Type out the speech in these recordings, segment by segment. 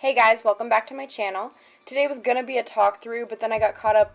Hey guys, welcome back to my channel. Today was gonna be a talk through, but then I got caught up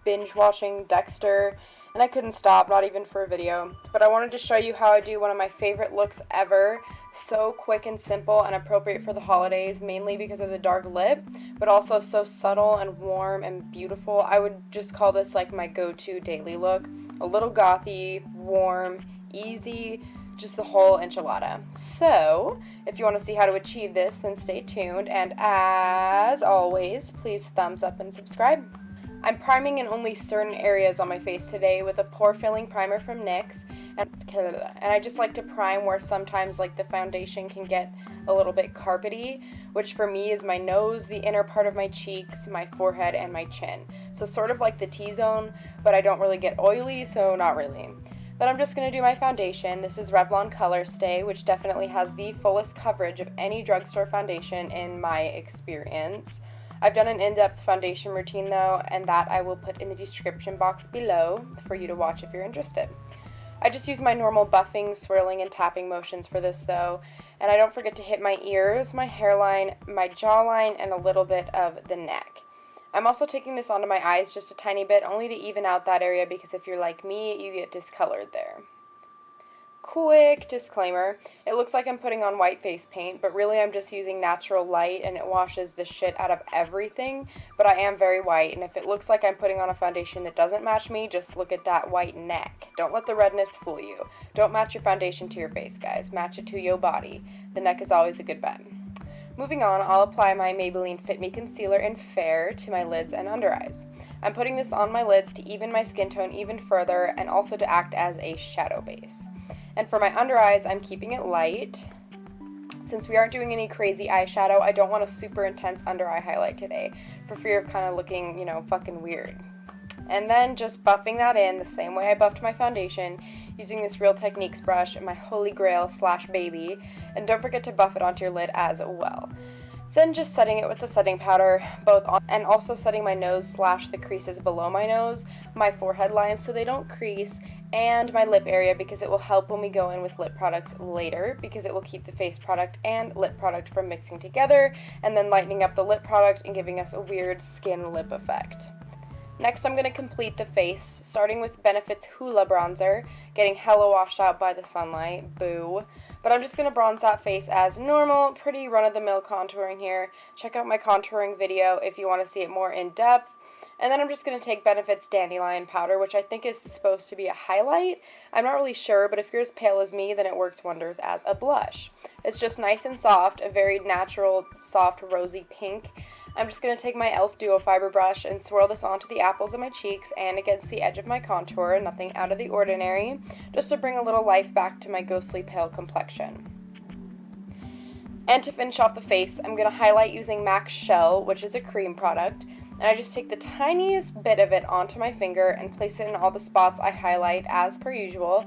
binge watching Dexter and I couldn't stop, not even for a video. But I wanted to show you how I do one of my favorite looks ever. So quick and simple and appropriate for the holidays, mainly because of the dark lip, but also so subtle and warm and beautiful. I would just call this like my go-to daily look. A little gothy, warm, easy, just the whole enchilada. So, if you want to see how to achieve this, then stay tuned, and as always, please thumbs up and subscribe. I'm priming in only certain areas on my face today with a pore filling primer from Nyx, and I just like to prime where sometimes like the foundation can get a little bit carpety, which for me is my nose, the inner part of my cheeks, my forehead, and my chin. So sort of like the T-zone, but I don't really get oily, so not really. But I'm just going to do my foundation. This is Revlon Colorstay, which definitely has the fullest coverage of any drugstore foundation in my experience. I've done an in-depth foundation routine though, and that I will put in the description box below for you to watch if you're interested. I just use my normal buffing, swirling, and tapping motions for this though, and I don't forget to hit my ears, my hairline, my jawline, and a little bit of the neck. I'm also taking this onto my eyes just a tiny bit, only to even out that area because if you're like me, you get discolored there. Quick disclaimer, it looks like I'm putting on white face paint, but really I'm just using natural light and it washes the shit out of everything, but I am very white, and if it looks like I'm putting on a foundation that doesn't match me, just look at that white neck. Don't let the redness fool you. Don't match your foundation to your face, guys. Match it to your body. The neck is always a good bet. Moving on, I'll apply my Maybelline FitMe Concealer in Fair to my lids and under eyes. I'm putting this on my lids to even my skin tone even further and also to act as a shadow base. And for my under eyes, I'm keeping it light. Since we aren't doing any crazy eyeshadow, I don't want a super intense under eye highlight today for fear of kind of looking, fucking weird. And then just buffing that in the same way I buffed my foundation, using this Real Techniques brush, my holy grail / baby, and don't forget to buff it onto your lid as well. Then just setting it with the setting powder, both on and also setting my nose / the creases below my nose, my forehead lines so they don't crease, and my lip area because it will help when we go in with lip products later because it will keep the face product and lip product from mixing together and then lightening up the lip product and giving us a weird skin lip effect. Next, I'm going to complete the face, starting with Benefit's Hoola bronzer, getting hella washed out by the sunlight, boo. But I'm just going to bronze that face as normal, pretty run-of-the-mill contouring here. Check out my contouring video if you want to see it more in depth. And then I'm just going to take Benefit's Dandelion powder, which I think is supposed to be a highlight. I'm not really sure, but if you're as pale as me, then it works wonders as a blush. It's just nice and soft, a very natural, soft, rosy pink. I'm just going to take my e.l.f. Duo Fiber brush and swirl this onto the apples of my cheeks and against the edge of my contour, nothing out of the ordinary, just to bring a little life back to my ghostly pale complexion. And to finish off the face, I'm going to highlight using MAC Shell, which is a cream product, and I just take the tiniest bit of it onto my finger and place it in all the spots I highlight as per usual.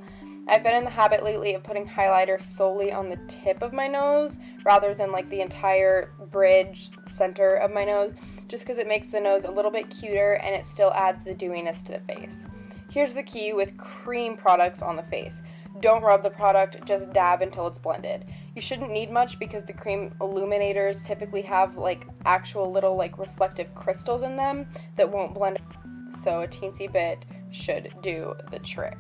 I've been in the habit lately of putting highlighter solely on the tip of my nose rather than like the entire bridge center of my nose, just because it makes the nose a little bit cuter and it still adds the dewiness to the face. Here's the key with cream products on the face. Don't rub the product, just dab until it's blended. You shouldn't need much because the cream illuminators typically have like actual little like reflective crystals in them that won't blend, so a teensy bit should do the trick.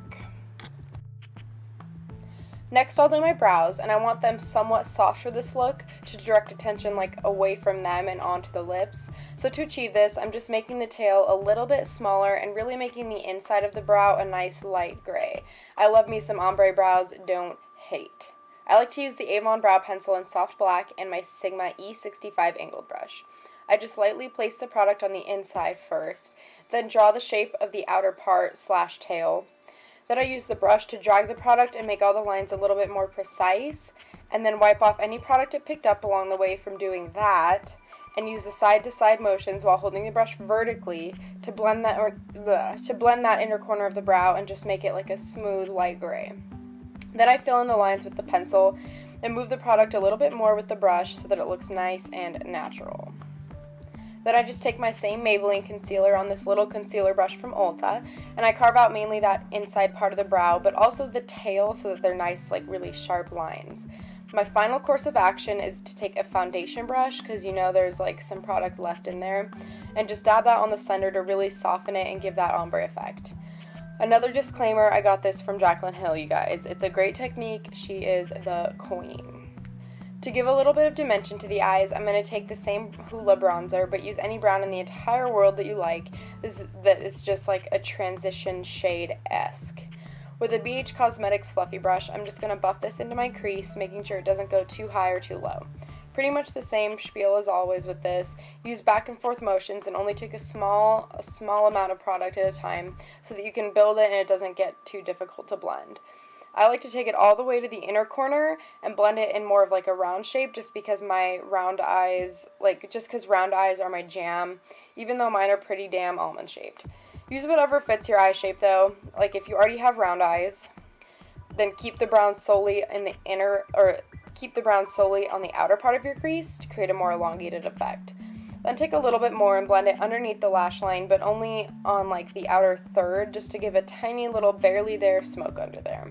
Next, I'll do my brows, and I want them somewhat soft for this look to direct attention like away from them and onto the lips. So to achieve this, I'm just making the tail a little bit smaller and really making the inside of the brow a nice light gray. I love me some ombre brows, don't hate. I like to use the Avon brow pencil in soft black and my Sigma E65 angled brush. I just lightly place the product on the inside first, then draw the shape of the outer part / tail. Then I use the brush to drag the product and make all the lines a little bit more precise, and then wipe off any product it picked up along the way from doing that, and use the side-to-side motions while holding the brush vertically to blend that inner corner of the brow and just make it like a smooth light gray. Then I fill in the lines with the pencil and move the product a little bit more with the brush so that it looks nice and natural. Then I just take my same Maybelline concealer on this little concealer brush from Ulta, and I carve out mainly that inside part of the brow, but also the tail so that they're nice, like really sharp lines. My final course of action is to take a foundation brush, because you know there's like some product left in there, and just dab that on the center to really soften it and give that ombre effect. Another disclaimer, I got this from Jaclyn Hill, you guys. It's a great technique. She is the queen. To give a little bit of dimension to the eyes, I'm going to take the same Hoola bronzer, but use any brown in the entire world that you like. That is just like a transition shade-esque. With a BH Cosmetics fluffy brush, I'm just going to buff this into my crease, making sure it doesn't go too high or too low. Pretty much the same spiel as always with this. Use back and forth motions and only take a small amount of product at a time so that you can build it and it doesn't get too difficult to blend. I like to take it all the way to the inner corner and blend it in more of like a round shape, just because my round eyes, round eyes are my jam, even though mine are pretty damn almond shaped. Use whatever fits your eye shape though. Like if you already have round eyes, then keep the brown solely in the inner, or keep the brown solely on the outer part of your crease to create a more elongated effect. Then take a little bit more and blend it underneath the lash line, but only on like the outer third, just to give a tiny little barely there smoke under there.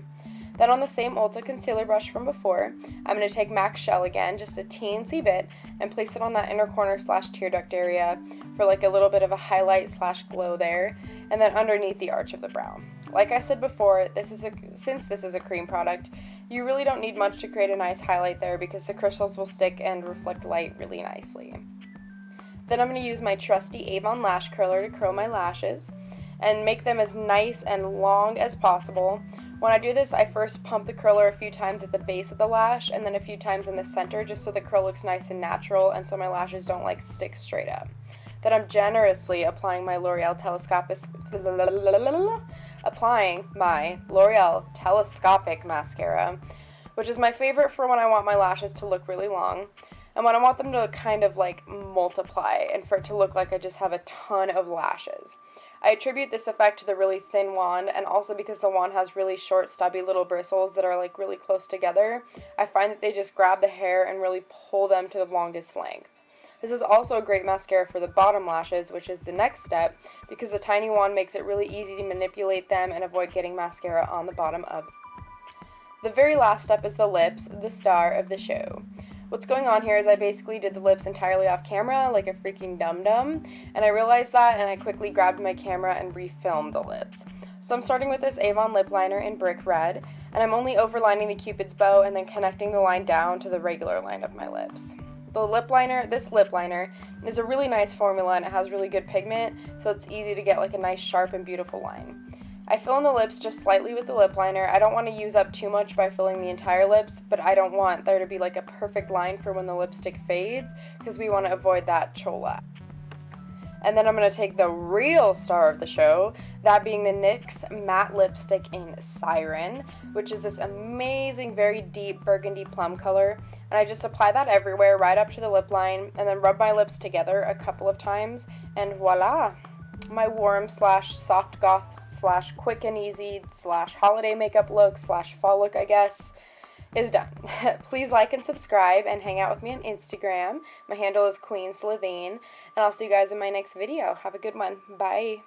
Then on the same Ulta concealer brush from before, I'm going to take MAC Shell again, just a teensy bit, and place it on that inner corner / tear duct area for like a little bit of a highlight / glow there, and then underneath the arch of the brow. Like I said before, since this is a cream product, you really don't need much to create a nice highlight there, because the crystals will stick and reflect light really nicely. Then I'm going to use my trusty Avon lash curler to curl my lashes and make them as nice and long as possible. When I do this, I first pump the curler a few times at the base of the lash and then a few times in the center, just so the curl looks nice and natural and so my lashes don't like stick straight up. Then I'm generously applying my L'Oreal Telescopic mascara, which is my favorite for when I want my lashes to look really long and when I want them to kind of like multiply and for it to look like I just have a ton of lashes. I attribute this effect to the really thin wand, and also because the wand has really short, stubby little bristles that are like really close together. I find that they just grab the hair and really pull them to the longest length. This is also a great mascara for the bottom lashes, which is the next step, because the tiny wand makes it really easy to manipulate them and avoid getting mascara on the bottom of. The very last step is the lips, the star of the show. What's going on here is I basically did the lips entirely off camera, like a freaking dum-dum, and I realized that, and I quickly grabbed my camera and refilmed the lips. So I'm starting with this Avon lip liner in Brick Red, and I'm only overlining the Cupid's bow and then connecting the line down to the regular line of my lips. This lip liner is a really nice formula, and it has really good pigment, so it's easy to get like a nice sharp and beautiful line. I fill in the lips just slightly with the lip liner. I don't want to use up too much by filling the entire lips, but I don't want there to be like a perfect line for when the lipstick fades, because we want to avoid that chola. And then I'm going to take the real star of the show, that being the NYX Matte lipstick in Siren, which is this amazing, very deep burgundy plum color. And I just apply that everywhere, right up to the lip line, and then rub my lips together a couple of times, and voila! My warm / soft goth / quick and easy / holiday makeup look / fall look, I guess, is done. Please like and subscribe and hang out with me on Instagram. My handle is Queen Slitheen, and I'll see you guys in my next video. Have a good one. Bye.